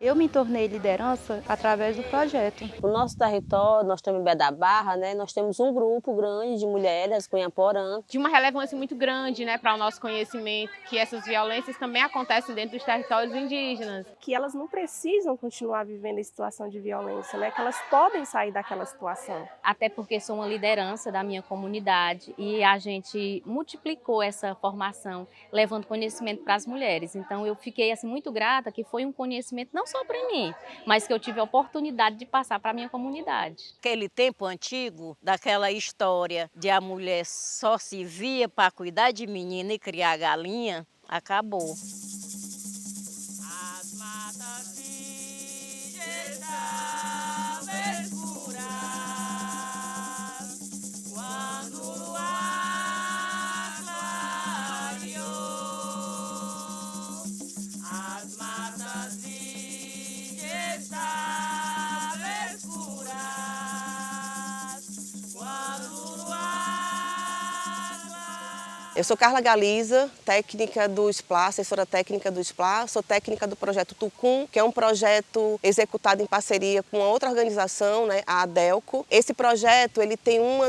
Eu me tornei liderança através do projeto. No nosso território, nós temos em Bé da Barra, né? Nós temos um grupo grande de mulheres, Cunhaporã. De uma relevância muito grande, né, para o nosso conhecimento, que essas violências também acontecem dentro dos territórios indígenas. Que elas não precisam continuar vivendo em situação de violência, né? Que elas podem sair daquela situação. Até porque sou uma liderança da minha comunidade e a gente multiplicou essa formação, levando conhecimento para as mulheres. Então eu fiquei assim, muito grata que foi um conhecimento não só para mim, mas que eu tive a oportunidade de passar para a minha comunidade. Aquele tempo antigo, daquela história de a mulher só se via para cuidar de menina e criar galinha, acabou. As matas virgens estavam escuras, quando o luar clareou. As matas virgens estavam escuras, quando o luar clareou. Eu sou Carla Galiza, técnica do SPLA, assessora técnica do SPLA, sou técnica do projeto Tucum, que é um projeto executado em parceria com outra organização, né, a ADELCO. Esse projeto ele tem uma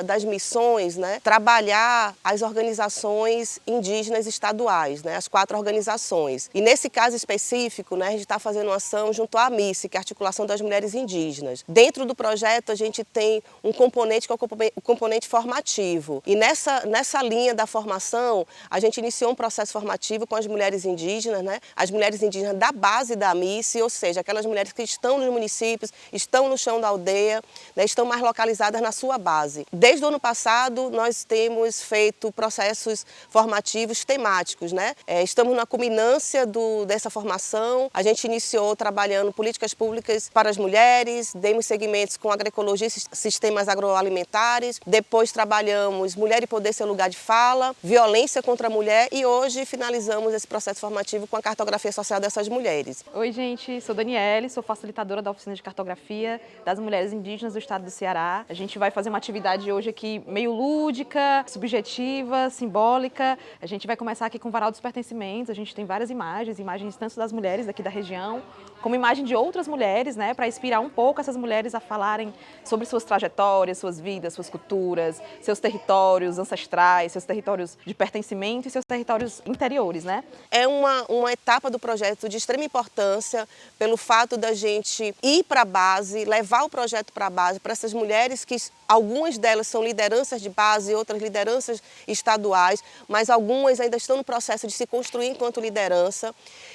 das missões, né, trabalhar as organizações indígenas estaduais, né, as 4 organizações. E nesse caso específico, né, a gente está fazendo uma ação junto à AMICE, que é a Articulação das Mulheres Indígenas. Dentro do projeto a gente tem um componente que é o componente formativo. E nessa linha da formação, a gente iniciou um processo formativo com as mulheres indígenas, né? As mulheres indígenas da base da AMICE, ou seja, aquelas mulheres que estão nos municípios, estão no chão da aldeia, né? Estão mais localizadas na sua base. Desde o ano passado, nós temos feito processos formativos temáticos, né? Estamos na culminância dessa formação, a gente iniciou trabalhando políticas públicas para as mulheres, demos segmentos com agroecologia e sistemas agroalimentares, depois trabalhamos mulher e poder ser lugar de fala, violência contra a mulher e hoje finalizamos esse processo formativo com a cartografia social dessas mulheres. Oi gente, sou Daniele, sou facilitadora da oficina de cartografia das mulheres indígenas do estado do Ceará. A gente vai fazer uma atividade hoje aqui meio lúdica, subjetiva, simbólica. A gente vai começar aqui com o varal dos pertencimentos, a gente tem várias imagens tanto das mulheres daqui da região, como imagem de outras mulheres, né, para inspirar um pouco essas mulheres a falarem sobre suas trajetórias, suas vidas, suas culturas, seus territórios ancestrais, seus territórios de pertencimento e seus territórios interiores, né? É uma etapa do projeto de extrema importância pelo fato da gente ir para a base, levar o projeto para a base, para essas mulheres que algumas delas são lideranças de base, outras lideranças estaduais, mas algumas ainda estão no processo de se construir enquanto liderança.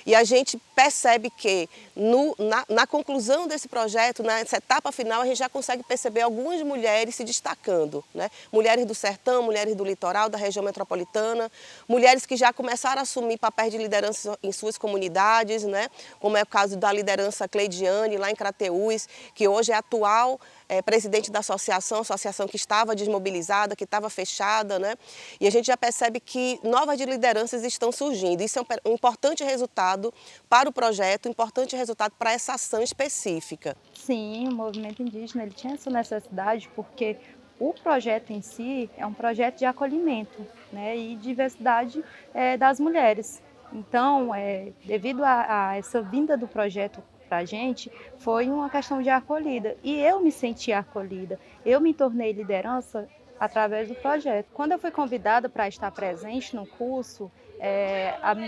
E a gente percebe que na conclusão desse projeto, nessa etapa final, a gente já consegue perceber algumas mulheres se destacando, né? Mulheres do sertão, mulheres do litoral, da região metropolitana, mulheres que já começaram a assumir papéis de liderança em suas comunidades, né? Como é o caso da liderança Cleidiane, lá em Crateús, que hoje é atual presidente da associação que estava desmobilizada, que estava fechada, né? E a gente já percebe que novas lideranças estão surgindo. Isso é um importante resultado para o projeto, um importante resultado para essa ação específica. Sim, o movimento indígena ele tinha essa necessidade porque o projeto em si é um projeto de acolhimento, né, e diversidade das mulheres. Então, devido a essa vinda do projeto para a gente, foi uma questão de acolhida. E eu me senti acolhida, eu me tornei liderança através do projeto. Quando eu fui convidada para estar presente no curso,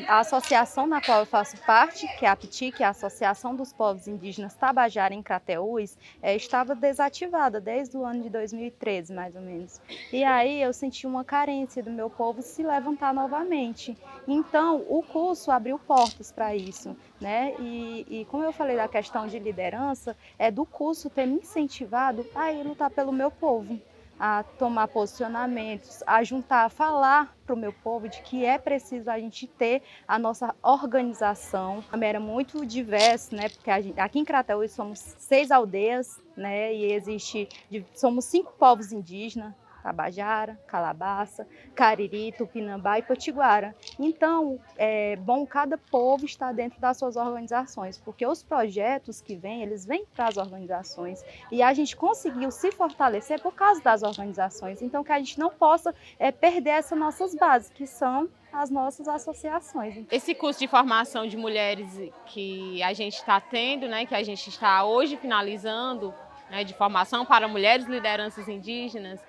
a associação na qual eu faço parte, que é a APTI, que é a Associação dos Povos Indígenas Tabajara em Crateús, estava desativada desde o ano de 2013, mais ou menos. E aí eu senti uma carência do meu povo se levantar novamente. Então, o curso abriu portas para isso, né? E como eu falei da questão de liderança, do curso ter me incentivado a ir lutar pelo meu povo, a tomar posicionamentos, a juntar, a falar para o meu povo de que é preciso a gente ter a nossa organização. Era muito diverso, né? Porque aqui em Crateús somos 6 aldeias, né? E somos 5 povos indígenas, Tabajara, Calabaça, Cariri, Tupinambá e Potiguara. Então, é bom cada povo estar dentro das suas organizações, porque os projetos que vêm, eles vêm para as organizações e a gente conseguiu se fortalecer por causa das organizações. Então, que a gente não possa perder essas nossas bases, que são as nossas associações. Esse curso de formação de mulheres que a gente está tendo, né, que a gente está hoje finalizando, né, de formação para mulheres lideranças indígenas,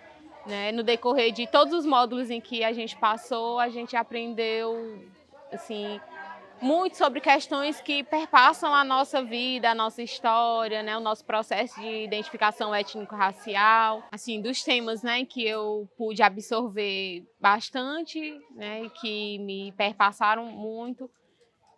né, no decorrer de todos os módulos em que a gente passou, a gente aprendeu assim, muito sobre questões que perpassam a nossa vida, a nossa história, né, o nosso processo de identificação étnico-racial. Assim, dos temas, né, que eu pude absorver bastante, né, que me perpassaram muito,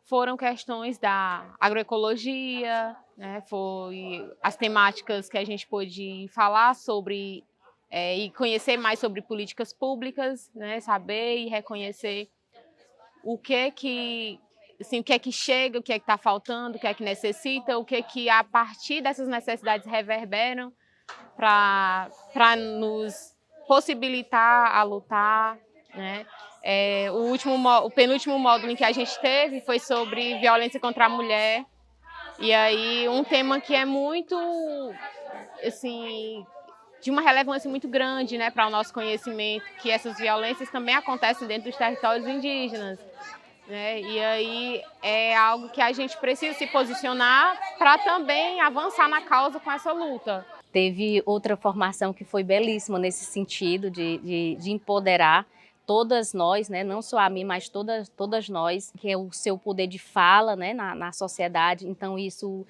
foram questões da agroecologia, né, foi as temáticas que a gente pôde falar sobre e conhecer mais sobre políticas públicas, né, saber e reconhecer o que é que chega, o que é que está faltando, o que é que necessita, o que é que a partir dessas necessidades reverberam para nos possibilitar a lutar, né? O penúltimo módulo em que a gente teve foi sobre violência contra a mulher, e aí um tema que é muito, assim, de uma relevância muito grande, né, para o nosso conhecimento, que essas violências também acontecem dentro dos territórios indígenas, né? E aí é algo que a gente precisa se posicionar para também avançar na causa com essa luta. Teve outra formação que foi belíssima nesse sentido de empoderar todas nós, né, não só a mim, mas todas nós, que é o seu poder de fala, né, na sociedade. Então isso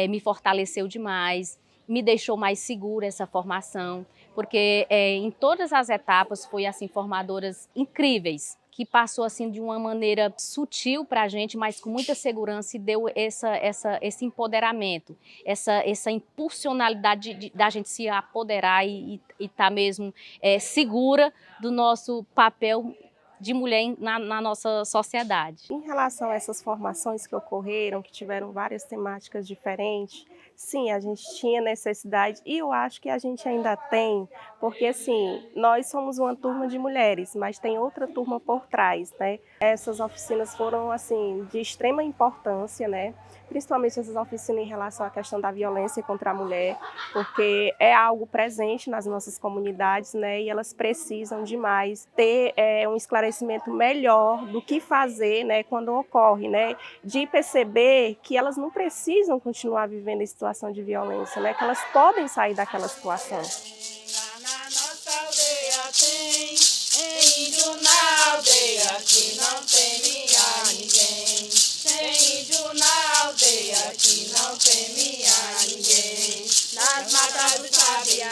me fortaleceu demais, me deixou mais segura essa formação, porque em todas as etapas foi assim, formadoras incríveis, que passou assim de uma maneira sutil para a gente, mas com muita segurança, e deu esse empoderamento, essa impulsionalidade da gente se apoderar e estar mesmo segura do nosso papel de mulher na nossa sociedade. Em relação a essas formações que ocorreram, que tiveram várias temáticas diferentes, sim, a gente tinha necessidade, e eu acho que a gente ainda tem, porque assim, nós somos uma turma de mulheres, mas tem outra turma por trás, né? Essas oficinas foram assim de extrema importância, né? Principalmente essas oficinas em relação à questão da violência contra a mulher, porque é algo presente nas nossas comunidades, né? E elas precisam demais ter um esclarecimento melhor do que fazer, né, quando ocorre, né? De perceber que elas não precisam continuar vivendo em situação de violência, né? Que elas podem sair daquela situação. Na nossa aldeia tem índio na aldeia que não temia ninguém. Tem índio na aldeia que não temia ninguém. Nas matas do sabiá,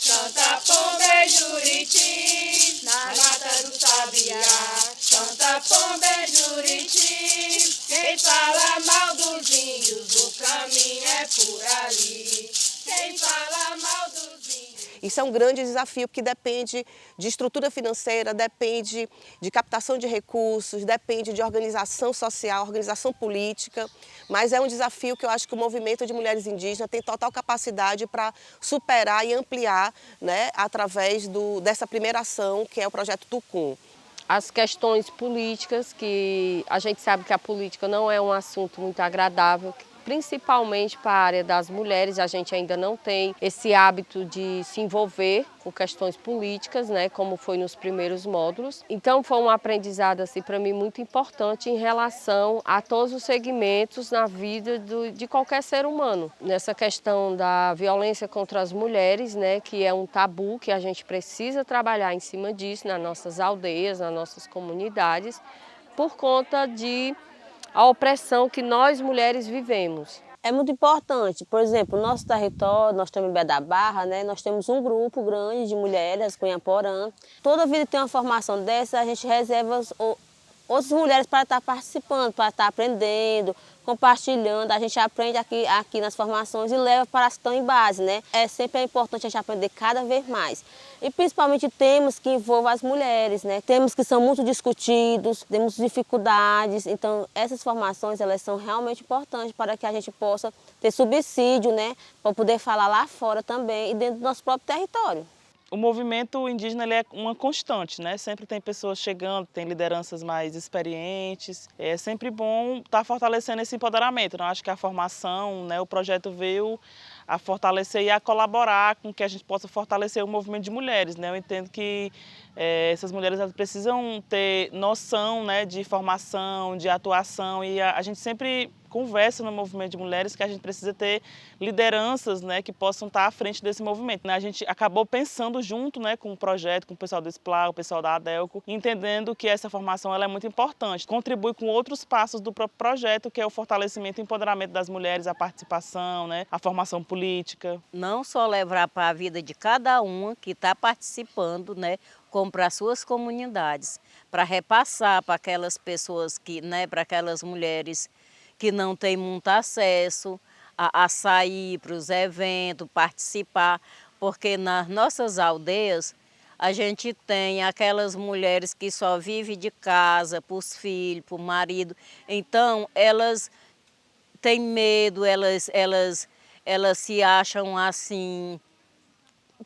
canta pomba e juriti. Nas matas do sabiá, canta pomba e juriti. Quem fala mal dos índios, o caminho é por ali. Quem fala mal dos índios. Isso é um grande desafio, porque depende de estrutura financeira, depende de captação de recursos, depende de organização social, organização política, mas é um desafio que eu acho que o movimento de mulheres indígenas tem total capacidade para superar e ampliar, né, através dessa primeira ação, que é o projeto Tucum. As questões políticas, que a gente sabe que a política não é um assunto muito agradável, principalmente para a área das mulheres, a gente ainda não tem esse hábito de se envolver com questões políticas, né, como foi nos primeiros módulos. Então foi um aprendizado assim, para mim muito importante em relação a todos os segmentos na vida de qualquer ser humano. Nessa questão da violência contra as mulheres, né, que é um tabu que a gente precisa trabalhar em cima disso nas nossas aldeias, nas nossas comunidades, por conta a opressão que nós mulheres vivemos. É muito importante, por exemplo, no nosso território, nós estamos em Bé da Barra, né? Nós temos um grupo grande de mulheres, Cunhaporã. Toda vida que tem uma formação dessa, a gente reserva outras mulheres para estar participando, para estar aprendendo, compartilhando. A gente aprende aqui nas formações e leva para as que estão em base, né? Sempre importante a gente aprender cada vez mais. E principalmente temas que envolvam as mulheres, né? Temas que são muito discutidos, temos dificuldades. Então, essas formações, elas são realmente importantes para que a gente possa ter subsídio, né? Para poder falar lá fora também e dentro do nosso próprio território. O movimento indígena ele é uma constante, né? Sempre tem pessoas chegando, tem lideranças mais experientes. É sempre bom estar fortalecendo esse empoderamento. Eu acho que a formação, né, o projeto veio a fortalecer e a colaborar com que a gente possa fortalecer o movimento de mulheres, né? Eu entendo que essas mulheres elas precisam ter noção, né, de formação, de atuação, e a gente sempre conversa no movimento de mulheres que a gente precisa ter lideranças, né, que possam estar à frente desse movimento. A gente acabou pensando junto, né, com o projeto, com o pessoal do SPLA, o pessoal da ADELCO, entendendo que essa formação ela é muito importante. Contribui com outros passos do próprio projeto, que é o fortalecimento e empoderamento das mulheres, a participação, né, a formação política. Não só levar para a vida de cada uma que está participando, né, como para as suas comunidades, para repassar para aquelas pessoas que, né, para aquelas mulheres que não têm muito acesso a sair para os eventos, participar, porque nas nossas aldeias a gente tem aquelas mulheres que só vivem de casa, para os filhos, para o marido, então elas têm medo, elas se acham assim,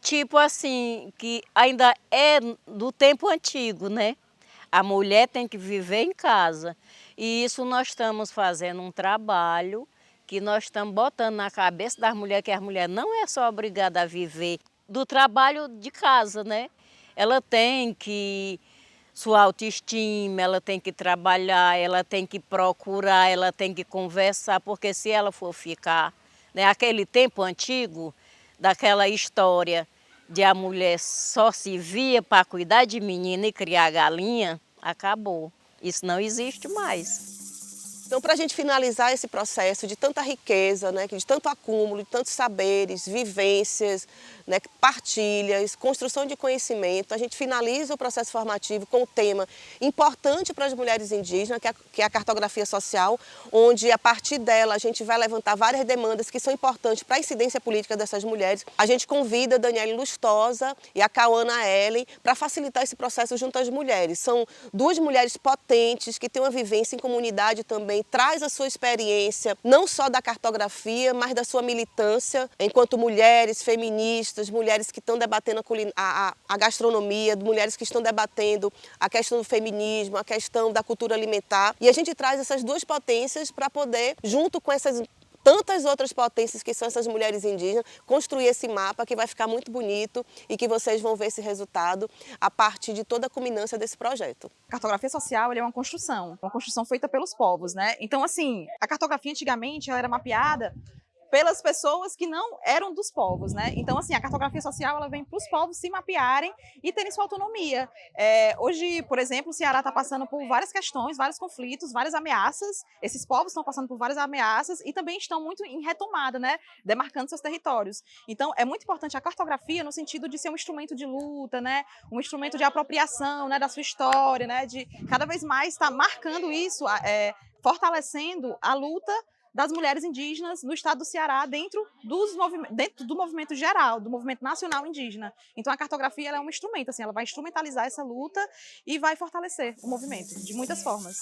tipo assim, que ainda é do tempo antigo, né? A mulher tem que viver em casa. E isso nós estamos fazendo um trabalho que nós estamos botando na cabeça das mulheres, que a mulher não é só obrigada a viver do trabalho de casa, né? Ela tem que, sua autoestima, ela tem que trabalhar, ela tem que procurar, ela tem que conversar, porque se ela for ficar, né, aquele tempo antigo, daquela história de a mulher só se via para cuidar de menina e criar galinha, acabou. Isso não existe mais. Então, para a gente finalizar esse processo de tanta riqueza, né, de tanto acúmulo, de tantos saberes, vivências, né, partilhas, construção de conhecimento, a gente finaliza o processo formativo com o tema importante para as mulheres indígenas, que é a cartografia social, onde a partir dela a gente vai levantar várias demandas que são importantes para a incidência política dessas mulheres. A gente convida a Daniele Lustosa e a Cauana Ellen para facilitar esse processo junto às mulheres. São duas mulheres potentes que têm uma vivência em comunidade também, traz a sua experiência, não só da cartografia, mas da sua militância enquanto mulheres feministas, mulheres que estão debatendo a gastronomia, mulheres que estão debatendo a questão do feminismo, a questão da cultura alimentar. E a gente traz essas duas potências para poder, junto com essas tantas outras potências que são essas mulheres indígenas, construir esse mapa que vai ficar muito bonito e que vocês vão ver esse resultado a partir de toda a culminância desse projeto. A cartografia social é uma construção feita pelos povos, né? Então, assim, a cartografia antigamente ela era mapeada pelas pessoas que não eram dos povos, né? Então, assim, a cartografia social ela vem para os povos se mapearem e terem sua autonomia. Hoje, por exemplo, o Ceará está passando por várias questões, vários conflitos, várias ameaças. Esses povos estão passando por várias ameaças e também estão muito em retomada, né? Demarcando seus territórios. Então, é muito importante a cartografia no sentido de ser um instrumento de luta, né? Um instrumento de apropriação, né? Da sua história, né? De cada vez mais estar marcando isso, fortalecendo a luta das mulheres indígenas no estado do Ceará dentro do movimento geral, do movimento nacional indígena. Então a cartografia ela é um instrumento, assim, ela vai instrumentalizar essa luta e vai fortalecer o movimento de muitas formas.